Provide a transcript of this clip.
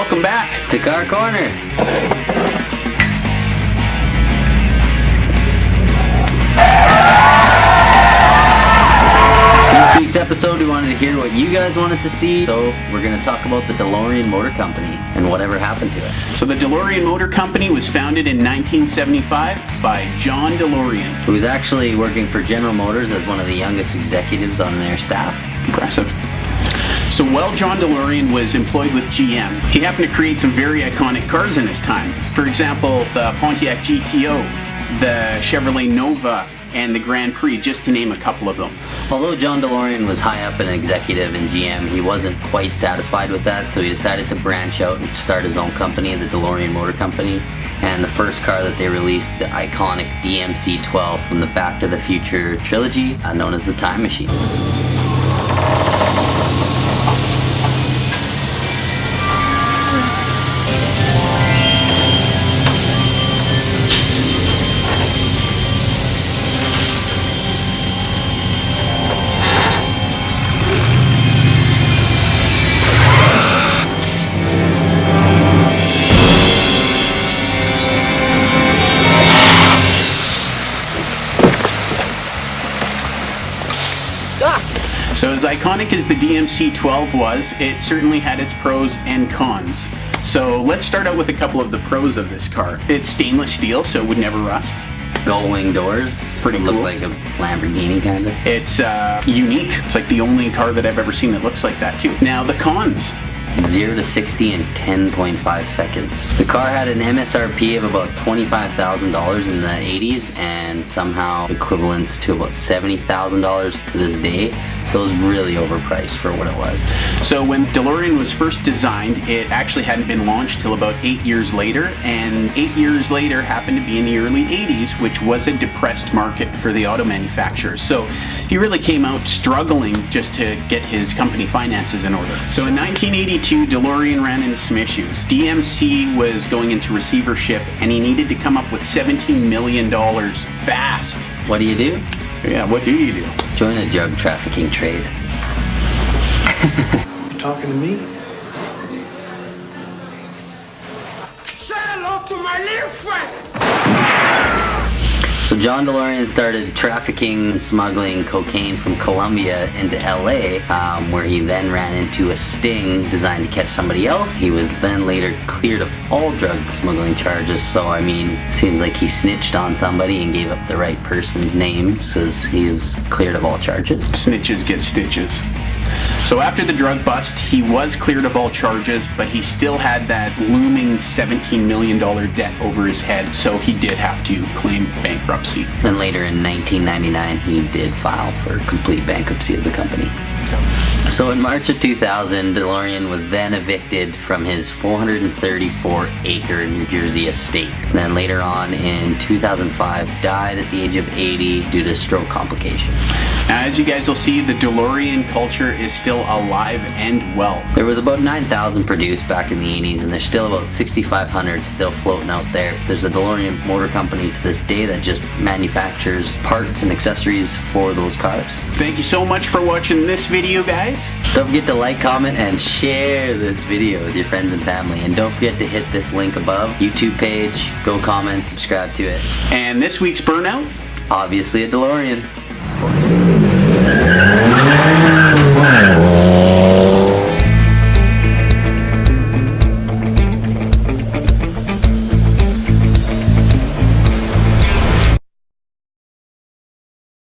welcome back to Car Corner. This week's episode, we wanted to hear what you guys wanted to see, so we're going to talk about the DeLorean Motor Company and whatever happened to it. So the DeLorean Motor Company was founded in 1975 by John DeLorean, who was actually working for General Motors as one of the youngest executives on their staff. Impressive. So while John DeLorean was employed with GM, he happened to create some very iconic cars in his time. For example, the Pontiac GTO, the Chevrolet Nova, and the Grand Prix, just to name a couple of them. Although John DeLorean was high up an executive in GM, he wasn't quite satisfied with that, so he decided to branch out and start his own company, the DeLorean Motor Company. And the first car that they released, the iconic DMC-12 from the Back to the Future trilogy, known as the Time Machine. So as iconic as the DMC-12 was, it certainly had its pros and cons. So let's start out with a couple of the pros of this car. It's stainless steel, so it would never rust. Gull-wing doors. Pretty cool. Look like a Lamborghini kind of. It's unique. It's like the only car that I've ever seen that looks like that too. Now the cons. 0 to 60 in 10.5 seconds. The car had an MSRP of about $25,000 in the 80s and somehow equivalents to about $70,000 to this day. So it was really overpriced for what it was. So when DeLorean was first designed, it actually hadn't been launched till about 8 years later, and 8 years later happened to be in the early 80s, which was a depressed market for the auto manufacturers. So he really came out struggling just to get his company finances in order. So in 1982, DeLorean ran into some issues. DMC was going into receivership, and he needed to come up with $17 million fast. What do you do? Yeah, what do you do? Join a drug trafficking trade. You talking to me? Say hello to my little friend! So John DeLorean started trafficking and smuggling cocaine from Colombia into LA, where he then ran into a sting designed to catch somebody else. He was then later cleared of all drug smuggling charges, so I mean, seems like he snitched on somebody and gave up the right person's name, because he was cleared of all charges. Snitches get stitches. So after the drug bust, he was cleared of all charges, but he still had that looming $17 million debt over his head, so he did have to claim bankruptcy. Then later in 1999, he did file for complete bankruptcy of the company. So in March of 2000, DeLorean was then evicted from his 434-acre New Jersey estate. And then later on in 2005, died at the age of 80 due to stroke complications. Now, as you guys will see, the DeLorean culture is still alive and well. There was about 9,000 produced back in the 80s, and there's still about 6,500 still floating out there. There's a DeLorean Motor Company to this day that just manufactures parts and accessories for those cars. Thank you so much for watching this video, guys. Don't forget to like, comment, and share this video with your friends and family. And don't forget to hit this link above, YouTube page, go comment, subscribe to it. And this week's burnout? Obviously a DeLorean. Of course.